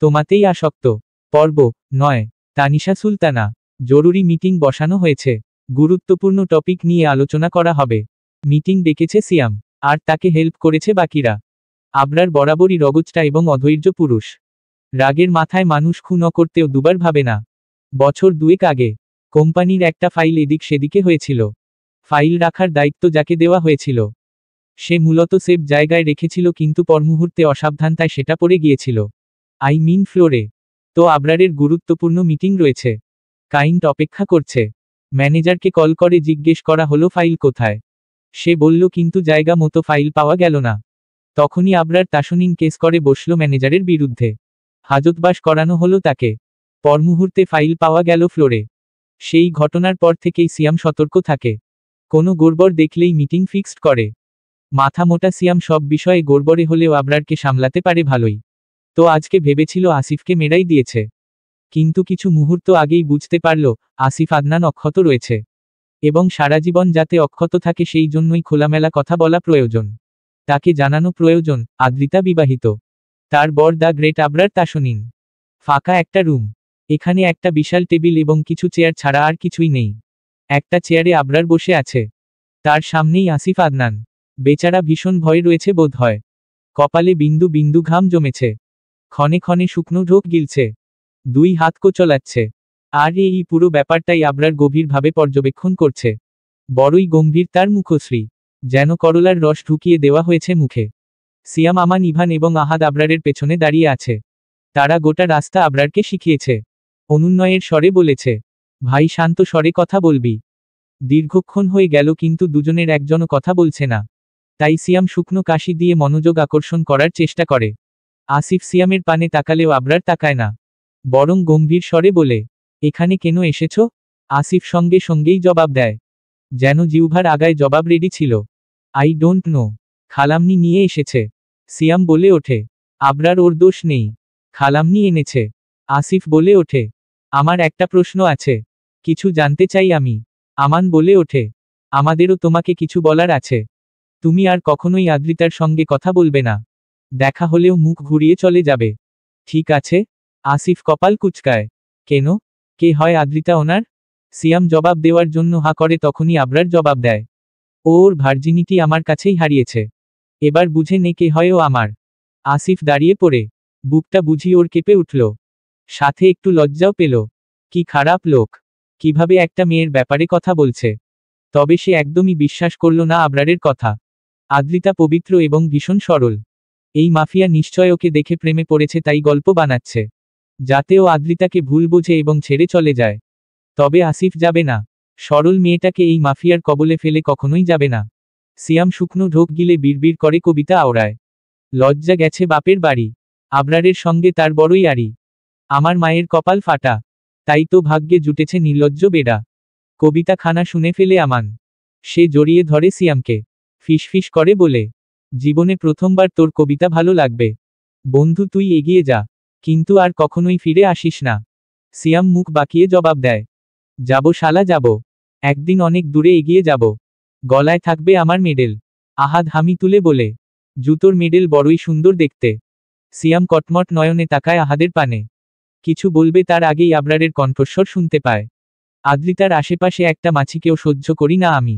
তোমাতেই আসক্ত। পর্ব 9। তানিশা সুলতানা। জরুরি মিটিং বসানো হয়েছে। গুরুত্বপূর্ণ টপিক নিয়ে আলোচনা করা হবে। মিটিং ডেকেছে সিয়াম, আর তাকে হেল্প করেছে বাকিরা। আবরার বরাবরই রগচটা এবং অধৈর্য পুরুষ। রাগের মাথায় মানুষ খুন করতেও দুবার ভাবে না। বছর দুয়েক আগে কোম্পানির একটা ফাইল এদিক সেদিকে হয়েছিল। ফাইল রাখার দায়িত্ব যাকে দেওয়া হয়েছিল, সে মূলত সেফ জায়গায় রেখেছিল, কিন্তু পরমুহূর্তে অসাবধানতায় সেটা পড়ে গিয়েছিল। ফ্লোরে। তো আবরারের গুরুত্বপূর্ণ মিটিং রয়েছে। ক্লায়েন্ট অপেক্ষা করছে। ম্যানেজারকে কল করে জিজ্ঞেস করা হলো ফাইল কোথায়। সে বলল, কিন্তু জায়গা মতো ফাইল পাওয়া গেল না। তখনই আবরার তাসনিন কেস করে বসল ম্যানেজারের বিরুদ্ধে। হাজতবাস করানো হলো তাকে। পরমুহূর্তে ফাইল পাওয়া গেল ফ্লোরে। সেই ঘটনার পর থেকেই সিয়াম সতর্ক থাকে। কোনো গড়বড় দেখলেই মিটিং ফিক্সড করে। মাথা মোটা সিয়াম সব বিষয়ে গড়বড়ে হলেও আবরারকে সামলাতে পারে ভালোই। তো আজকে ভেবেছিল আসিফকে মেরাই দিয়েছে, কিন্তু কিছু মুহূর্ত আগেই বুঝতে পারল আসিফ আদনান অক্ষত রয়েছে, এবং সারা জীবন যাতে অক্ষত থাকে সেই জন্যই খোলামেলা কথা বলা প্রয়োজন। তাকে জানানো প্রয়োজন আদ্রিতা বিবাহিত, তার বর দ্য গ্রেট আবরার তাসনিন। ফাঁকা একটা রুম। এখানে একটা বিশাল টেবিল এবং কিছু চেয়ার ছাড়া আর কিছুই নেই। একটা চেয়ারে আবরার বসে আছে, তার সামনেই আসিফ আদনান। বেচারা ভীষণ ভয় রয়েছে বোধ হয়। কপালে বিন্দু বিন্দু ঘাম জমেছে। ক্ষণে ক্ষণে শুকনো ঢোক গিলছে। দুই হাত কোচলাচ্ছে। আর এই পুরো ব্যাপারটাই আবরার গভীরভাবে পর্যবেক্ষণ করছে। বড়ই গম্ভীর তার মুখশ্রী, যেন করলার রস ঢুকিয়ে দেওয়া হয়েছে মুখে। সিয়াম, আমান, ইভান এবং আহাদ আবরারের পেছনে দাঁড়িয়ে আছে। তারা গোটা রাস্তা আবরারকে শিখিয়েছে। অনুন্নয়ের স্বরে বলেছে, ভাই শান্ত স্বরে কথা বলবি। দীর্ঘক্ষণ হয়ে গেল কিন্তু দুজনের একজনও কথা বলছে না। তাই সিয়াম শুকনো কাশি দিয়ে মনোযোগ আকর্ষণ করার চেষ্টা করে। আসিফ সিয়ামের পানে তাকালেও আবরার তাকায় না, বরং গম্ভীর স্বরে বলে, এখানে কেন এসেছ? আসিফ সঙ্গে সঙ্গেই জবাব দেয়, যেন জিহ্বার আগায় জবাব রেডি ছিল। I don't know. খালামনি নিয়ে এসেছে। সিয়াম বলে ওঠে। আবরার, ওর দোষ নেই, খালামনি এনেছে। আসিফ বলে ওঠে, আমার একটা প্রশ্ন আছে, কিছু জানতে চাই আমি। আমান বলে ওঠে, আমাদেরও তোমাকে কিছু বলার আছে। তুমি আর কখনোই আদ্রিতার সঙ্গে কথা বলবে না। দেখা হলেও মুখ ঘুরিয়ে চলে যাবে, ঠিক আছে? আসিফ কপাল কুঁচকায়। কেন? কে হয় আদ্রিতা ওনার? সিয়াম জবাব দেওয়ার জন্য হা করে, তখনই আবরার জবাব দেয়, ওর ভার্জিনিটি আমার কাছেই হারিয়েছে। এবার বুঝে নে কে হয় ও আমার। আসিফ দাঁড়িয়ে পড়ে, বুকটা বুঝি ওর কেঁপে উঠল। সাথে একটু লজ্জাও পেল। কি খারাপ লোক, কিভাবে একটা মেয়ের ব্যাপারে কথা বলছে। তবে সে একদমই বিশ্বাস করল না আবরারের কথা। আদ্রিতা পবিত্র এবং ভীষণ সরল। এই মাফিয়া নিশ্চয় ওকে দেখে প্রেমে পড়েছে, তাই গল্প বানাচ্ছে, যাতে ও আদ্রিতাকে ভুল বোঝে এবং ছেড়ে চলে যায়। তবে আসিফ যাবে না। সরল মেয়েটাকে এই মাফিয়ার কবলে ফেলে কখনোই যাবে না। সিয়াম শুকনো ঢোক গিলে বিড়বিড় করে কবিতা আওড়ায়। লজ্জা গেছে বাপের বাড়ি। আবরারের সঙ্গে তার বড়ই আড়ি। আমার মায়ের কপাল ফাটা, তাই তো ভাগ্যে জুটেছে নির্লজ্জ বেডা। কবিতা খানা শুনে ফেলে আমান। সে জড়িয়ে ধরে সিয়ামকে, ফিসফিস করে বলে, জীবনে প্রথমবার তোর কবিতা ভালো লাগবে বন্ধু, তুই এগিয়ে যা, কিন্তু আর কখনোই ফিরে আসিস না। সিয়াম মুখ বাঁকিয়ে জবাব দেয়, যাব শালা যাব, একদিন অনেক দূরে এগিয়ে যাব। গলায় থাকবে আমার মেডেল। আহাদ হামি তুলে বলে, জুতোর মেডেল বড়ই সুন্দর দেখতে। সিয়াম কটমট নয়নে তাকায় আহাদের পানে। কিছু বলবে তার আগেই আবরারের কণ্ঠস্বর শুনতে পায়, আদ্রিতার আশেপাশে একটা মাছিকেও সহ্য করি না আমি।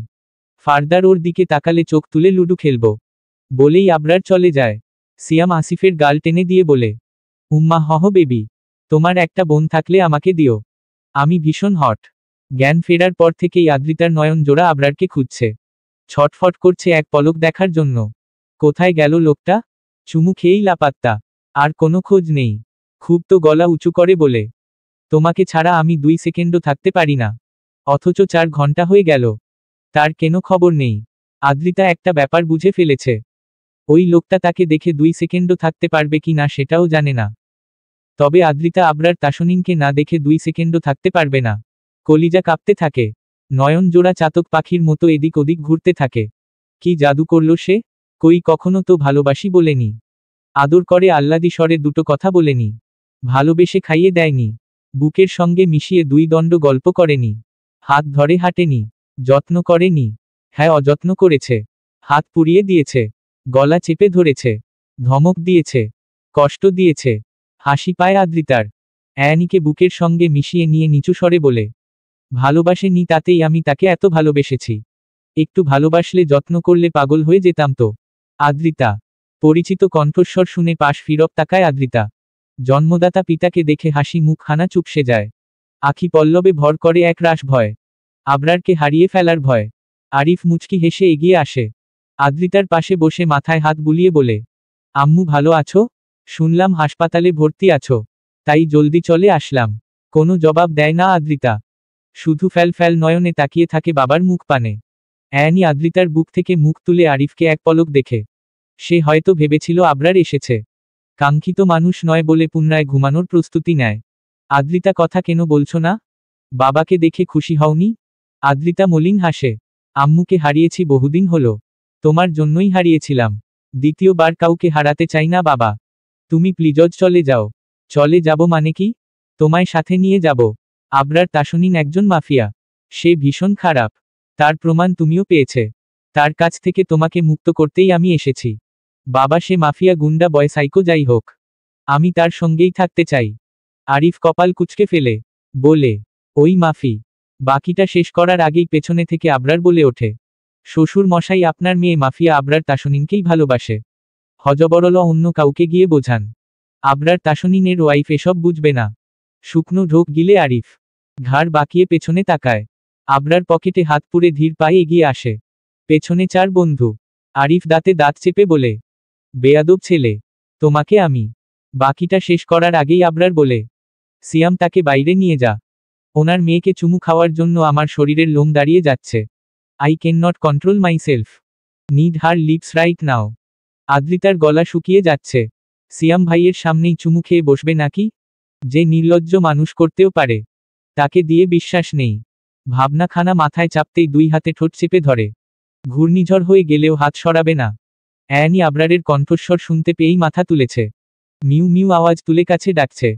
ফার্দার ওর দিকে তাকালে চোখ তুলে লুডু খেলব। বলেই আবরার চলে যায়। সিয়াম আসিফের গাল টেনে দিয়ে বলে, উম্মা হহ বেবি, তোমার একটা বোন থাকলে আমাকে দিও, আমি ভীষণ হট। জ্ঞান ফেরার পর থেকেই আদ্রিতার নয়ন জোড়া আবরারকে খুঁজছে, ছটফট করছে এক পলক দেখার জন্য। কোথায় গেল লোকটা? চুমু খেয়েই লাপাত্তা, আর কোনো খোঁজ নেই। খুব তো গলা উঁচু করে বলে, তোমাকে ছাড়া আমি 2 সেকেন্ডও থাকতে পারি না, অথচ 4 ঘন্টা হয়ে গেল, তার কেন খবর নেই। আদ্রিতা একটা ব্যাপার বুঝে ফেলেছে, ওই লোকটা তাকে দেখে 2 সেকেন্ডও থাকতে পারবে কি না সেটাও জানে না। তবে আদ্রিতা আবরার তাসনিনকে না দেখে 2 সেকেন্ডও থাকতে পারবে না। কলিজা কাঁপতে থাকে, নয়ন জোড়া চাতক পাখির মতো এদিক ওদিক ঘুরতে থাকে। কি জাদু করল সে? কই কখনো তো ভালোবাসি বলেনি, আদর করে আহ্লাদি স্বরে দুটো কথা বলেনি, ভালোবেসে খাইয়ে দেয়নি, বুকের সঙ্গে মিশিয়ে 2 দণ্ড গল্প করেনি, হাত ধরে হাঁটেনি, যত্ন করেনি। হ্যাঁ, অযত্ন করেছে, হাত পুড়িয়ে দিয়েছে, গলা চেপে ধরেছে, ধমক দিয়েছে, কষ্ট দিয়েছে, হাসি পায় আদ্রিতার। অ্যানিকে বুকের সঙ্গে মিশিয়ে নিয়ে নিচু স্বরে বলে, ভালোবাসে নি তাতেই আমি তাকে এত ভালোবেসেছি। একটু ভালোবাসলে যত্ন করলে পাগল হয়ে যেতাম তো। আদ্রিতা। পরিচিত কণ্ঠস্বর শুনে পাশ ফিরব তাকায় আদ্রিতা। জন্মদাতা পিতাকে দেখে হাসি মুখখানা চুপসে যায়। আখি পল্লবে ভর করে এক রাশ ভয়। আবরারকে হারিয়ে ফেলার ভয়। আরিফ মুচকি হেসে এগিয়ে আসে। আদ্রিতার পাশে বসে মাথায় হাত বুলিয়ে বলে, আম্মু ভালো আছো? শুনলাম হাসপাতালে ভর্তি আছো। তাই জলদি চলে আসলাম। কোনো জবাব দেয় না আদ্রিতা। শুধু ফ্যাল ফ্যাল নয়নে তাকিয়ে থাকে বাবার মুখ পানে। অ্যানি আদ্রিতার বুক থেকে মুখ তুলে আরিফকে এক পলক দেখে। সে হয়তো ভেবেছিল আবরার এসেছে। কাঙ্ক্ষিত মানুষ নয় বলে পুনরায় ঘুমানোর প্রস্তুতি নেয়। আদ্রিতা কথা কেন বলছো না? বাবাকে দেখে খুশি হওনি? আদ্রিতা মলিন হাসে। আম্মুকে হারিয়েছি বহুদিন হলো। তোমার জন্যই হারিয়েছিলাম। দ্বিতীয়বার কাউকে হারাতে চাই না বাবা। তুমি প্লিজ চলে যাও। চলে যাব মানে কি? তোমায় সাথে নিয়ে যাব। আবরার তাসনিন একজন মাফিয়া। সে ভীষণ খারাপ। তার প্রমাণ তুমিও পেয়েছে। তার কাছ থেকে তোমাকে মুক্ত করতেই আমি এসেছি। বাবা সে মাফিয়া গুন্ডা বয় সাইকো যাই হোক। আমি তার সঙ্গেই থাকতে চাই। আরিফ কপাল কুঁচকে ফেলে। বলে, ওই মাফি। বাকিটা শেষ করার আগেই পেছনে থেকে আবরার বলে ওঠে, শ্বশুর মশাই আপনার মেয়ে মাফিয়া আবরার তাসনিনকেই ভালোবাসে। হজবরল অন্য কাউকে গিয়ে বোঝান। আবরার তাসনিনের ওয়াইফ এসব বুঝবে না। শুকনো ঢোক গিলে আরিফ। ঘাড় বাঁকিয়ে পেছনে তাকায়। আবরার পকেটে হাত পুরে ধীর পায়ে এগিয়ে আসে। পেছনে চার বন্ধু। আরিফ দাঁতে দাঁত চেপে বলে, বেয়াদব ছেলে। তোমাকে আমি। বাকিটা শেষ করার আগেই আবরার বলে, সিয়াম তাকে বাইরে নিয়ে যা। ওনার মেয়েকে চুমু খাওয়ার জন্য আমার শরীরের লোম দাঁড়িয়ে যাচ্ছে। I can not control myself. Need her lips right now. আদ্রিতার গলা শুকিয়ে যাচ্ছে। সিয়াম ভাইয়ের সামনেই চুমু খেয়ে বসবে নাকি? যে নির্লজ্জ মানুষ করতেও পারে। তাকে দিয়ে বিশ্বাস নেই। ভাবনাখানা মাথায় চাপতেই দুই হাতে ঠোঁট চেপে ধরে। ঘূর্ণিঝড় হয়ে গেলেও হাত সরাবে না। অ্যানি আবরারের কণ্ঠস্বর শুনতে পেয়েই মাথা তুলেছে। মিউ মিউ আওয়াজ তুলে কাছে ডাকছে।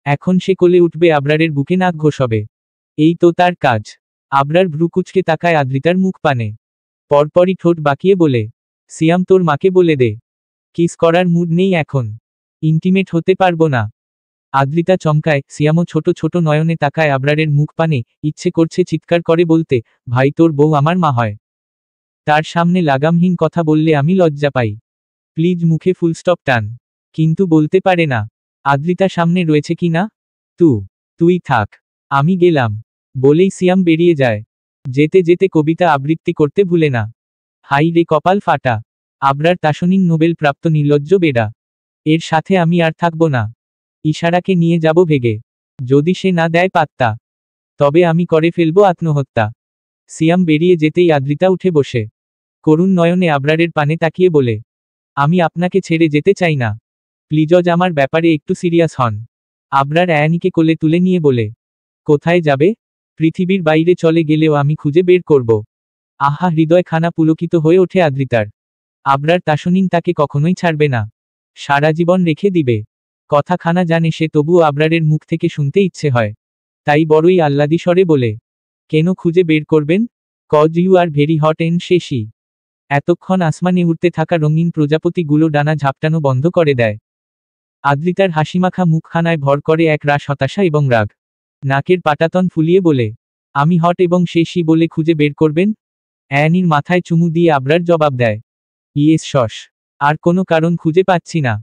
এখন সে কোলে উঠবে আবরারের বুকে নাক ঘষবে। এই তো তার কাজ। আবরার ভ্রুকুচকে তাকায় আদ্রিতার মুখ পানে। পরপরই ঠোঁট বাঁকিয়ে বলে, সিয়াম তোর মাকে বলে দে। কিস করার মুড নেই এখন। ইন্টিমেট হতে পারবো না। আদ্রিতা চমকায়। সিয়ামও ছোট ছোট নয়নে তাকায় আবরারের মুখ পানে। ইচ্ছে করছে চিৎকার করে বলতে, ভাই তোর বউ আমার মা হয়। তার সামনে লাগামহীন কথা বললে আমি লজ্জা পাই। প্লিজ মুখে ফুলস্টপ টান। কিন্তু বলতে পারে না। আদ্রিতা সামনে রয়েছে কি না? তুই থাক। আমি গেলাম। বলেই সিয়াম বেরিয়ে যায়। যেতে যেতে কবিতা আবৃত্তি করতে ভুলে না। হাই রে কপাল ফাটা। আবরার তাসনিন নোবেল প্রাপ্ত নির্লজ্জ বেডা। এর সাথে আমি আর থাকব না। ইশারাকে নিয়ে যাব ভেগে। যদি সে না দেয় পাত্তা, তবে আমি করে ফেলবো আত্মহত্যা। সিয়াম বেরিয়ে যেতেই আদ্রিতা উঠে বসে। করুণ নয়নে আবরারের পানে তাকিয়ে বলে, আমি আপনাকে ছেড়ে যেতে চাই না। প্লিজ আমার ব্যাপারে একটু সিরিয়াস হন। আবরার অ্যানিকে কোলে তুলে নিয়ে বলে, কোথায় যাবে? পৃথিবীর বাইরে চলে গেলেও আমি খুঁজে বের করব। আহা হৃদয়খানা পুলকিত হয়ে ওঠে আদ্রিতার। আবরার তাসনিন তাকে কখনোই ছাড়বে না। সারা জীবন রেখে দিবে। কথাখানা জানে সে, তবুও আবরারের মুখ থেকে শুনতে ইচ্ছে হয়। তাই বড়ই আহ্লাদি স্বরে বলে, কেন খুঁজে বের করবেন? Cause you are very hot and শেষি। এতক্ষণ আসমানে উড়তে থাকা রঙিন প্রজাপতিগুলো ডানা ঝাপটানো বন্ধ করে দেয়। আদ্রিতার হাসিমাখা মুখখানায় ভর করে এক রাশ হতাশা এবং রাগ। নাকের পাটাতন ফুলিয়ে বলে, আমি হট এবং শেষি বলে খুঁজে বের করবেন? অ্যানির মাথায় চুমু দিয়ে আবরার জবাব দেয়, ইয়েস শশ। আর কোনো কারণ খুঁজে পাচ্ছি না।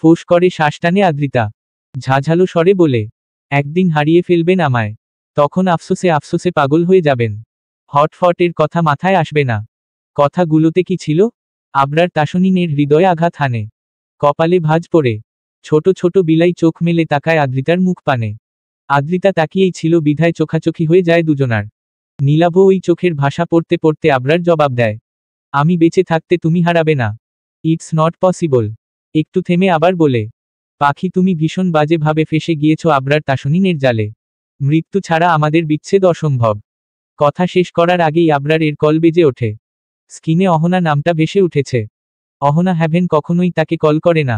ফোঁস করে শ্বাস টানে আদ্রিতা। ঝাঝালো স্বরে বলে, একদিন হারিয়ে ফেলবেন আমায়। তখন আফসোসে আফসোসে পাগল হয়ে যাবেন। হটফটের কথা মাথায় আসবে না। কথাগুলোতে কি ছিল? আবরার তাসনিনের হৃদয়ে আঘাত হানে। কপালে ভাঁজ পড়ে। ছোট ছোট বিলাই চোখ মেলে তাকায় আদ্রিতার মুখ পানে। আদ্রিতা তাকিয়েই ছিল বিধায় চোখাচোখি হয়ে যায় দুজনার। নীলাভ ওই চোখের ভাষা পড়তে পড়তে আবরার জবাব দেয়, আমি বেঁচে থাকতে তুমি হারাবে না। It's not possible. একটু থেমে আবার বলে, পাখি তুমি ভীষণ বাজে ভাবে ফেসে গিয়েছ আবরার তাসনিনের জালে। মৃত্যু ছাড়া আমাদের বিচ্ছেদ অসম্ভব। কথা শেষ করার আগেই আবরার এর কল বেজে ওঠে। স্ক্রিনে অহনা নামটা ভেসে উঠেছে। অহনা হ্যাভেন কখনোই তাকে কল করে না।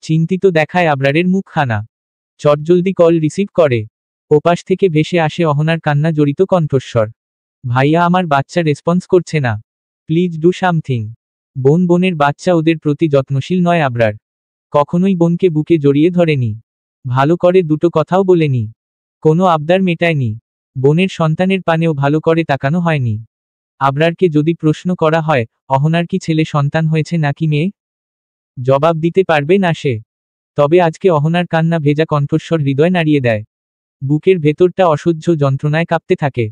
চিন্তিত দেখায় আবরারের মুখখানা। চটজলদি কল রিসিভ করে। ওপাশ থেকে ভেসে আসে অহনার কান্না জড়িত কণ্ঠস্বর। ভাইয়া আমার বাচ্চা রেসপন্স করছে না। Please do something. বোনের বাচ্চা ওদের প্রতি যত্নশীল নয় আবরার। কখনোই বোনকে বুকে জড়িয়ে ধরেনি। ভালো করে দুটো কথাও বলেনি। কোনো আবদার মেটায়নি। বোনের সন্তানের পানেও ভালো করে তাকানো হয়নি। আবরারকে যদি প্রশ্ন করা হয়, অহনার কি ছেলে সন্তান হয়েছে নাকি মেয়ে, জবাব দিতে পারবে না সে। তবে আজকে অহনার কান্না ভেজা কণ্ঠস্বর হৃদয় নাড়িয়ে দেয়। বুকের ভেতরটা অসহ্য যন্ত্রণায় কাঁপতে থাকে।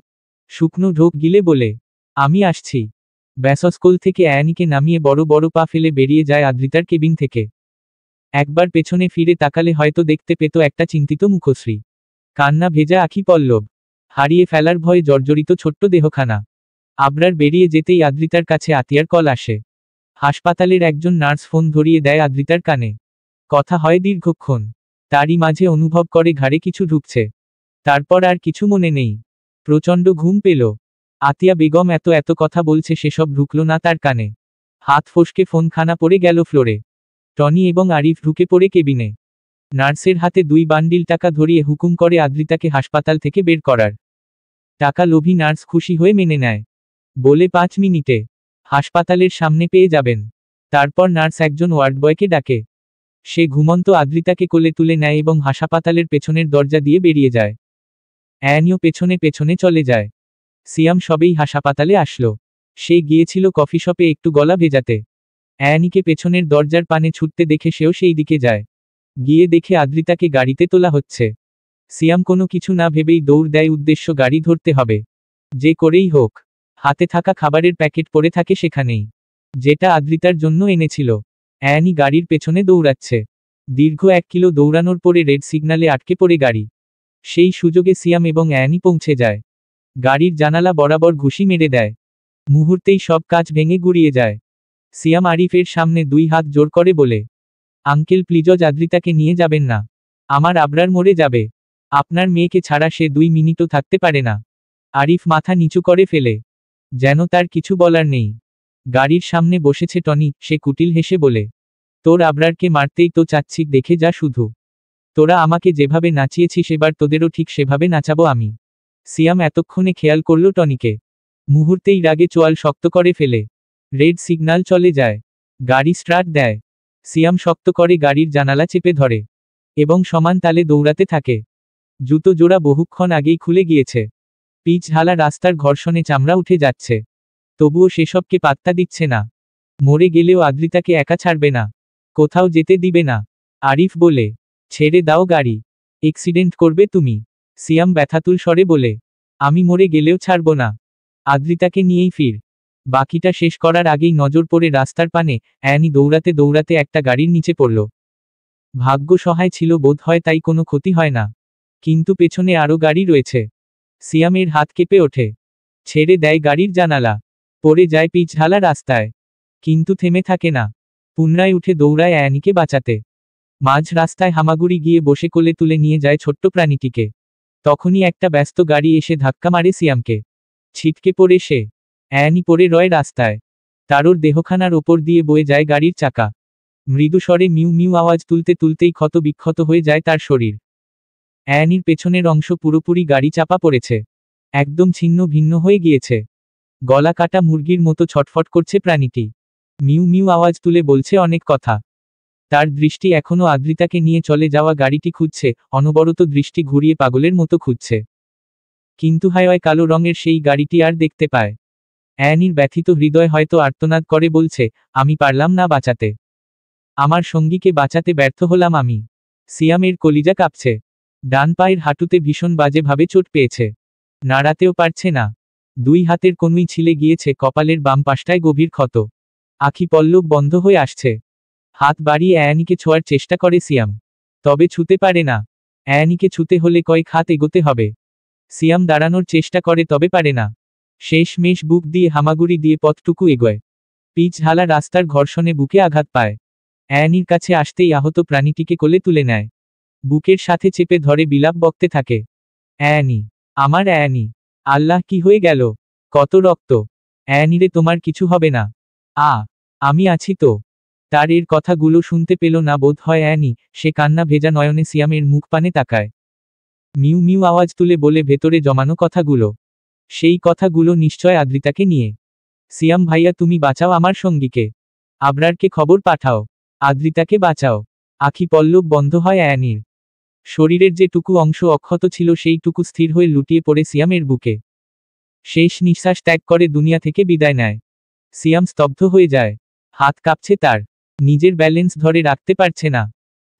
শুকনো ঢোক গিলে বলে, আমি আসছি। ব্যাস স্কুল থেকে অ্যানিকে নামিয়ে বড় বড় পা ফেলে বেরিয়ে যায় আদ্রিতার কেবিন থেকে। একবার পেছনে ফিরে তাকালে হয়তো দেখতে পেত একটা চিন্তিত মুখশ্রী, কান্না ভেজা আখি পল্লব, হারিয়ে ফেলার ভয়ে জর্জরিত ছোট্ট দেহখানা। আবরার বেরিয়ে যেতেই আদ্রিতার কাছে আতিয়ার কল আসে। হাসপাতালের একজন নার্স ফোন ধরিয়ে দেয় আদ্রিতার কানে। কথা হয় দীর্ঘক্ষণ। তারই মাঝে অনুভব করে ঘাড়ে কিছু ঢুকছে। তারপর আর কিছু মনে নেই। প্রচণ্ড ঘুম পেল। আতিয়া বেগম এত এত কথা বলছে, সেসব ঢুকল না তার কানে। হাত ফসকে ফোনখানা পড়ে গেল ফ্লোরে। টনি এবং আরিফ ঢুকে পড়ে কেবিনে। নার্সের হাতে 2 বান্ডিল টাকা ধরিয়ে হুকুম করে আদ্রিতাকে হাসপাতাল থেকে বের করার। টাকা লোভী নার্স খুশি হয়ে মেনে নেয়। বলে 5 মিনিটে হাসপাতালের সামনে পেয়ে যাবেন। তারপর নার্স একজন ওয়ার্ডবয়কে ডাকে। সে ঘুমন্ত আদ্রিতাকে কোলে তুলে নেয় এবং হাসপাতালের পেছনের দরজা দিয়ে বেরিয়ে যায়। অ্যানিও পেছনে পেছনে চলে যায়। সিয়াম সবেই হাসপাতালে আসলো। সে গিয়েছিল কফি শপে একটু গলা ভেজাতে। অ্যানিকে পেছনের দরজার পানে ছুটতে দেখে সেও সেই দিকে যায়। গিয়ে দেখে আদ্রিতাকে গাড়িতে তোলা হচ্ছে। সিয়াম কোনো কিছু না ভেবেই দৌড় দেয়, উদ্দেশ্য গাড়ি ধরতে হবে, যে করেই হোক। হাতে থাকা খাবারের প্যাকেট পড়ে থাকে সেখানেই, যেটা আদ্রিতার জন্য এনেছিল। অ্যানি গাড়ির পেছনে দৌড়াচ্ছে। দীর্ঘ 1 কিলো দৌড়ানোর পরে রেড সিগন্যালে আটকে পড়ে গাড়ি। সেই সুযোগে সিয়াম এবং অ্যানি পৌঁছে যায়। গাড়ির জানালা বরাবর ঘুষি মেরে দেয়। মুহূর্তেই সব কাজ ভেঙে গুড়িয়ে যায়। সিয়াম আরিফের সামনে 2 হাত জোর করে বলে, আঙ্কেল প্লিজ আদ্রিতাকে নিয়ে যাবেন না। আমার আবরার মরে যাবে। আপনার মেয়েকে ছাড়া সে 2 মিনিটও থাকতে পারে না। আরিফ মাথা নিচু করে ফেলে, যেন তার কিছু বলার নেই। গাড়ির সামনে বসেছে টনি, সে কুটিল হেসে বলে, তোর আবরারকে মারতেই তো চাচ্ছি, দেখে যা শুধু। তোরা আমাকে যেভাবে নাচিয়েছিস এবার তোদেরও ঠিক সেভাবে নাচাবো আমি। সিয়াম এতক্ষণে খেয়াল করল টনিকে। মুহূর্তেই রাগে চোয়াল শক্ত করে ফেলে। রেড সিগন্যাল চলে যায়। গাড়ি স্টার্ট দেয়। সিয়াম শক্ত করে গাড়ির জানালা চেপে ধরে এবং সমান তালে দৌড়াতে থাকে। জুতো জোড়া বহুক্ষণ আগেই খুলে গিয়েছে। পিচ ঢালা রাস্তার ঘর্ষণে চামড়া উঠে যাচ্ছে। তবুও সেসবকে পাত্তা দিচ্ছে না। মরে গেলেও আদ্রিতাকে একা ছাড়বে না, কোথাও যেতে দিবে না। আরিফ বলে, ছেড়ে দাও গাড়ি, এক্সিডেন্ট করবে তুমি। সিয়াম ব্যথাতুল স্বরে বলে, আমি মরে গেলেও ছাড়ব না, আদ্রিতাকে নিয়েই ফির। বাকিটা শেষ করার আগেই নজর পড়ে রাস্তার পানে। অ্যানি দৌড়াতে দৌড়াতে একটা গাড়ির নিচে পড়ল। ভাগ্য সহায় ছিল বোধ হয়, তাই কোনো ক্ষতি হয় না। কিন্তু পেছনে আরও গাড়ি রয়েছে। সিয়ামের হাত কেঁপে ওঠে। ছেড়ে দেয় গাড়ির জানালা। পড়ে যায় পিচ ঢালা রাস্তায়। কিন্তু থেমে থাকে না। পুনরায় উঠে দৌড়ায় অ্যানিকে বাঁচাতে। মাঝ রাস্তায় হামাগুড়ি গিয়ে বসে কোলে তুলে নিয়ে যায় ছোট্ট প্রাণীটিকে। তখনই একটা ব্যস্ত গাড়ি এসে ধাক্কা মারে সিয়ামকে। ছিটকে পড়ে সে। অ্যানি পড়ে রয় রাস্তায়। তারোর দেহখানার ওপর দিয়ে বয়ে যায় গাড়ির চাকা। মৃদু স্বরে মিউ মিউ আওয়াজ তুলতে তুলতেই ক্ষত বিক্ষত হয়ে যায় তার শরীর। অ্যানির পেছনের অংশ পুরোপুরি গাড়ি চাপা পড়েছে। একদম ছিন্ন ভিন্ন হয়ে গিয়েছে। গলা কাটা মুরগির মতো ছটফট করছে প্রাণীটি। মিউ মিউ আওয়াজ তুলে বলছে অনেক কথা। তার দৃষ্টি এখনো আদ্রিতাকে নিয়ে চলে যাওয়া গাড়িটি খুঁজছে, অনবরত দৃষ্টি ঘুরিয়ে পাগলের মতো খুঁজছে। কিন্তু হাওয়ায় কালো রঙের সেই গাড়িটি আর দেখতে পায়। অ্যানির ব্যথিত হৃদয় হয়তো আর্তনাদ করে বলছে, আমি পারলাম না বাঁচাতে। আমার সঙ্গীকে বাঁচাতে ব্যর্থ হলাম আমি। সিয়ামের কলিজা কাঁপছে। ডান পায়ের হাঁটুতে ভীষণ বাজেভাবে চোট পেয়েছে। নাড়াতেও পারছে না। 2 হাতের কনুই ছিলে গিয়েছে, কপালের বাম পাশটায় গভীর ক্ষত। আখি পল্লব বন্ধ হয়ে আসছে। হাত বাড়িয়ে অ্যানিকে ছোঁয়ার চেষ্টা করে সিয়াম। তবে ছুতে পারে না। অ্যানিকে ছুতে হলে কয়েক হাত এগোতে হবে। সিয়াম দাঁড়ানোর চেষ্টা করে, তবে পারে না। শেষমেশ বুক দিয়ে হামাগুড়ি দিয়ে পথটুকু এগোয়। পিচ ঢালা রাস্তার ঘর্ষণে বুকে আঘাত পায়। অ্যানির কাছে আসতেই আহত প্রাণীটিকে কোলে তুলে নেয়। বুকের সাথে চেপে ধরে বিলাপ বকতে থাকে। অ্যানি, আমার অ্যানি, আল্লাহ কি হয়ে গেল, কত রক্ত। অ্যানিরে তোমার কিছু হবে না, আমি আছি তো। তার এর কথাগুলো শুনতে পেল না বোধ হয় অ্যানি। সে কান্না ভেজা নয়নে সিয়ামের মুখ পানে তাকায়। মিউ মিউ আওয়াজ তুলে বলে ভেতরে জমানো কথাগুলো। সেই কথাগুলো নিশ্চয় আদ্রিতাকে নিয়ে। সিয়াম ভাইয়া, তুমি বাঁচাও আমার সঙ্গীকে। আবরারকে খবর পাঠাও। আদ্রিতাকে বাঁচাও। আখি পল্লব বন্ধ হয় অ্যানির। শরীরের যেটুকু অংশ অক্ষত ছিল সেইটুকু স্থির হয়ে লুটিয়ে পড়ে সিয়ামের বুকে। শেষ নিঃশ্বাস ত্যাগ করে দুনিয়া থেকে বিদায় নেয়। সিয়াম স্তব্ধ হয়ে যায়। হাত কাঁপছে তার। নিজের ব্যালেন্স ধরে রাখতে পারছে না।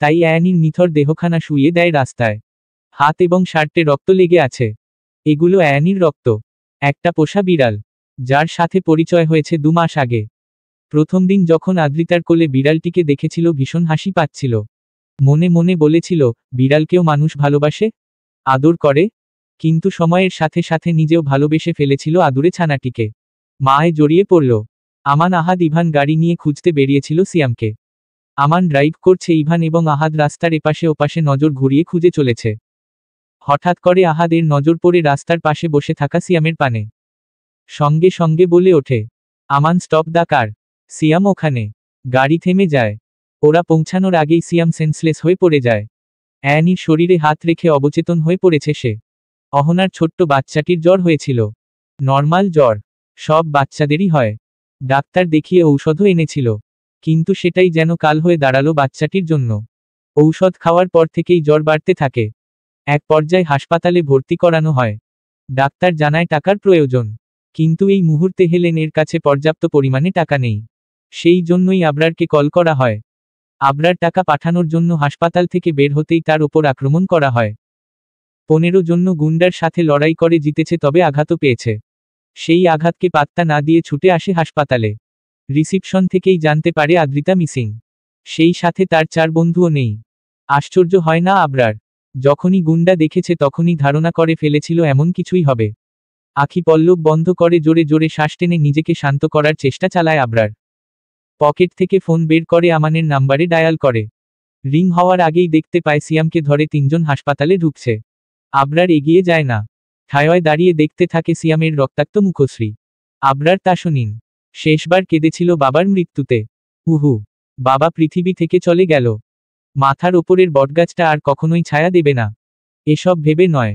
তাই অ্যানির নিথর দেহখানা শুইয়ে দেয় রাস্তায়। হাত এবং শার্টে রক্ত লেগে আছে। এগুলো অ্যানির রক্ত। একটা পোষা বিড়াল, যার সাথে পরিচয় হয়েছে 2 মাস আগে। প্রথম দিন যখন আদ্রিতার কোলে বিড়ালটিকে দেখেছিল ভীষণ হাসি পাচ্ছিল। মনে মনে বলেছিল, বিড়ালকেও মানুষ ভালোবাসে, আদর করে। কিন্তু সময়ের সাথে সাথে নিজেও ভালোবেসে ফেলেছিল আদুরে ছানাটিকে। মায়ে জড়িয়ে পড়ল। আমান আহাদ ইভান গাড়ি নিয়ে খুঁজতে বেরিয়েছিল সিয়ামকে। আমান ড্রাইভ করছে, ইভান এবং আহাদ রাস্তার এপাশে ওপাশে নজর ঘুরিয়ে খুঁজে চলেছে। হঠাৎ করে আহাদের নজর পড়ে রাস্তার পাশে বসে থাকা সিয়ামের পানে। সঙ্গে সঙ্গে বলে ওঠে, আমান স্টপ দ্য কার। সিয়াম ওখানে। গাড়ি থেমে যায়। ওরা পৌঁছানোর আগেই সিয়াম সেন্সলেস হয়ে পড়ে যায়। অ্যানির শরীরে হাত রেখে অবচেতন হয়ে পড়েছে সে। অহনার ছোট্ট বাচ্চাটির জ্বর হয়েছিল। নর্মাল জ্বর। সব বাচ্চাদেরই হয়। ডাক্তার দেখিয়ে ঔষধও এনেছিল। কিন্তু সেটাই যেন কাল হয়ে দাঁড়ালো বাচ্চাটির জন্য। ঔষধ খাওয়ার পর থেকেই জ্বর বাড়তে থাকে। এক পর্যায়ে হাসপাতালে ভর্তি করানো হয়। ডাক্তার জানায় টাকার প্রয়োজন। কিন্তু এই মুহূর্তে হেলেনের কাছে পর্যাপ্ত পরিমাণে টাকা নেই। সেই জন্যই আবরারকে কল করা হয়। আবরার টাকা পাঠানোর জন্য হাসপাতাল থেকে বের হতেই তার ওপর আক্রমণ করা হয়। 15 জন্য গুন্ডার সাথে লড়াই করে জিতেছে, তবে আঘাতও পেয়েছে। সেই আঘাতকে পাত্তা না দিয়ে ছুটে আসে হাসপাতালে। রিসিপশন থেকেই জানতে পারে আদ্রিতা মিসিং। সেই সাথে তার 4 বন্ধুও নেই। আশ্চর্য হয় না আবরার। যখনই গুন্ডা দেখেছে তখনই ধারণা করে ফেলেছিল এমন কিছুই হবে। আখি পল্লব বন্ধ করে জোরে জোরে শ্বাস টেনে নিজেকে শান্ত করার চেষ্টা চালায় আবরার। পকেট থেকে ফোন বের করে আমানের নাম্বারে ডায়াল করে। রিং হওয়ার আগেই দেখতে পায় সিয়ামকে ধরে 3 জন হাসপাতালে ঢুকছে। আবরার এগিয়ে যায় না। ঠায় দাঁড়িয়ে দেখতে থাকে সিয়ামের রক্তাক্ত মুখশ্রী। আবরার তা শোনেন। শেষবার কেঁদেছিল বাবার মৃত্যুতে। উহু, বাবা পৃথিবী থেকে চলে গেল। মাথার ওপরের বটগাছটা আর কখনোই ছায়া দেবে না। এসব ভেবে নয়।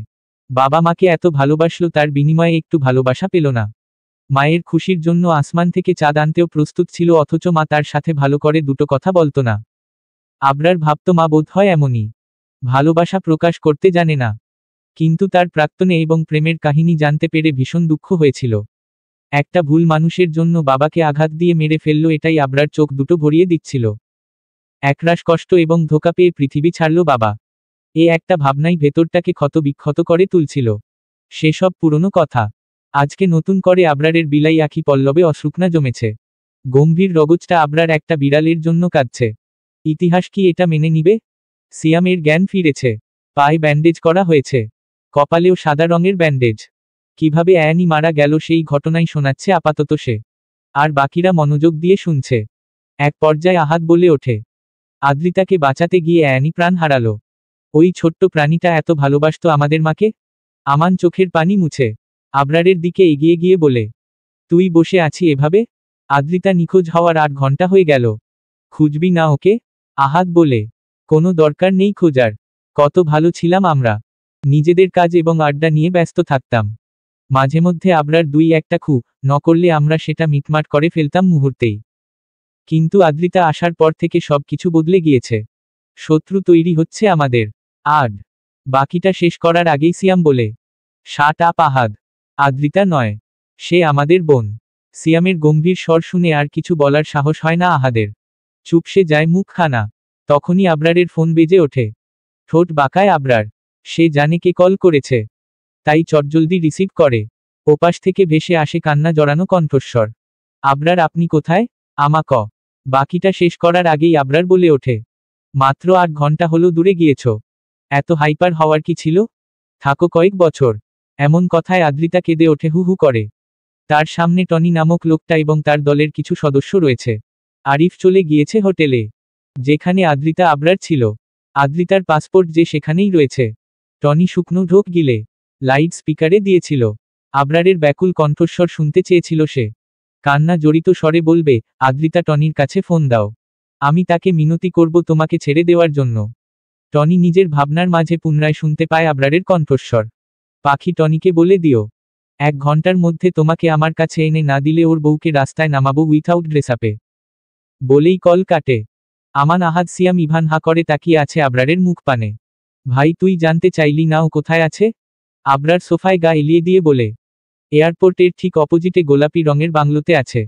বাবা মাকে এত ভালোবাসলো, তার বিনিময়ে একটু ভালোবাসা পেল না। মায়ের খুশির জন্য আসমান থেকে চাঁদ আনতেও প্রস্তুত ছিল, অথচ মা তার সাথে ভালো করে দুটো কথা বলতো না। আবরার ভাবত মা বোধহয় এমনই, ভালোবাসা প্রকাশ করতে জানে না। কিন্তু তার প্রাক্তনে এবং প্রেমের কাহিনী জানতে পেরে ভীষণ দুঃখ হয়েছিল। একটা ভুল মানুষের জন্য বাবাকে আঘাত দিয়ে মেরে ফেলল, এটাই আবরার চোখ দুটো ভরিয়ে দিচ্ছিল। একরাশ কষ্ট এবং ধোঁকা পেয়ে পৃথিবী ছাড়ল বাবা। এ একটা ভাবনাই ভেতরটাকে ক্ষত বিক্ষত করে তুলছিল। সেসব পুরনো কথা আজকে নতুন করে আবরারের বিলাই আখি পল্লবে অশ্রুকনা জমেছে। গম্ভীর রগজটা আবরার একটা বিড়ালের জন্য কাঁদছে। ইতিহাস কি এটা মেনে নিবে? সিয়ামের জ্ঞান ফিরেছে। পায়ে ব্যান্ডেজ করা হয়েছে। কপালেও সাদা রঙের ব্যান্ডেজ। কিভাবে অ্যানি মারা গেল সেই ঘটনাই শোনাচ্ছে আপাতত সে। আর বাকিরা মনোযোগ দিয়ে শুনছে। এক পর্যায়ে আহাদ বলে ওঠে, আদ্রিতাকে বাঁচাতে গিয়ে অ্যানি প্রাণ হারালো। ওই ছোট্ট প্রাণীটা এত ভালোবাসতো আমাদের মাকে। আমান চোখের পানি মুছে আবরারের দিকে এগিয়ে গিয়ে বলে, তুই বসে আছি এভাবে? আদ্রিতা নিখোঁজ হওয়ার 8 ঘন্টা হয়ে গেল। খুঁজবি না ওকে? আহাদ বলে, কোনো দরকার নেই খোঁজার। কত ভালো ছিলাম আমরা। নিজেদের কাজ এবং আড্ডা নিয়ে ব্যস্ত থাকতাম। মাঝে মধ্যে আবরার 2-1টা খু ন করলে আমরা সেটা মিটমাট করে ফেলতাম মুহূর্তেই। কিন্তু আদ্রিতা আসার পর থেকে সবকিছু বদলে গিয়েছে। শত্রু তৈরি হচ্ছে আমাদের। আড বাকিটা শেষ করার আগেই সিয়াম বলে, শাট আপ আহাদ। আদ্রিতা নয়, সে আমাদের বোন। সিয়ামের গম্ভীর স্বর শুনে আর কিছু বলার সাহস হয় না আহাদের। চুপসে যায় মুখখানা। তখনই আবরারের ফোন বেজে ওঠে। ঠোঁট বাঁকায় আবরার। সে জানে কে কল করেছে। তাই চটজলদি রিসিভ করে। ওপাশ থেকে ভেসে আসে কান্না জড়ানো কণ্ঠস্বর। আবরার, আপনি কোথায়? আমাক। বাকিটা শেষ করার আগেই আবরার বলে ওঠে, মাত্র 8 ঘন্টা হলো দূরে গিয়েছ। এত হাইপার হওয়ার কি ছিল? থাকো কয়েক বছর। এমন কথায় আদ্রিতা কেঁদে ওঠে হু হু করে। তার সামনে টনি নামক লোকটা এবং তার দলের কিছু সদস্য রয়েছে। আরিফ চলে গিয়েছে হোটেলে, যেখানে আদ্রিতা আবরার ছিল। আদ্রিতার পাসপোর্ট যে সেখানেই রয়েছে। টনি শুকনো ঢোক গিলে লাইট স্পিকারে দিয়েছিল। আবরারের ব্যাকুল কণ্ঠস্বর শুনতে চেয়েছিল সে। কান্না জড়িত স্বরে বলবে, আদ্রিতা, টনির কাছে ফোন দাও। আমি তাকে মিনতি করব তোমাকে ছেড়ে দেওয়ার জন্য। টনি নিজের ভাবনার মাঝে পুনরায় শুনতে পায় আবরারের কণ্ঠস্বর। পাখি, টনিকে বলে দিও 1 ঘন্টার মধ্যে তোমাকে আমার কাছে এনে না দিলে ওর বউকে রাস্তায় নামাবো উইথাউট ড্রেসআপে। বলেই কল কাটে। আমান, আহাদ, সিয়াম, ইভান হা করে তাকিয়ে আছে আবরারের মুখ পানে। ভাই তুই জানতে চাইলি না ও কোথায় আছে? আবরার সোফায় গা এলিয়ে দিয়ে বলে, এয়ারপোর্টের ঠিক অপোজিটে গোলাপি রঙের বাংলোতে আছে।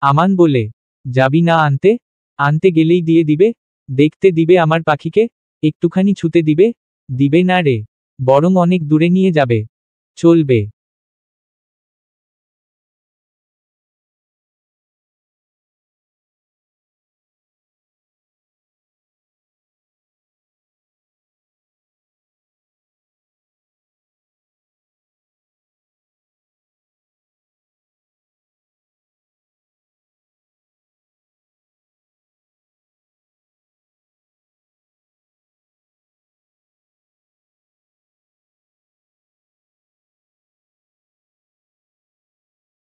আমান বলে, যাবি না আনতে? আনতে গেলেই দিয়ে দিবে? দেখতে দিবে আমার পাখিকে? একটুখানি ছুতে দিবে? দিবে না রে, বরং অনেক দূরে নিয়ে যাবে। চলবে।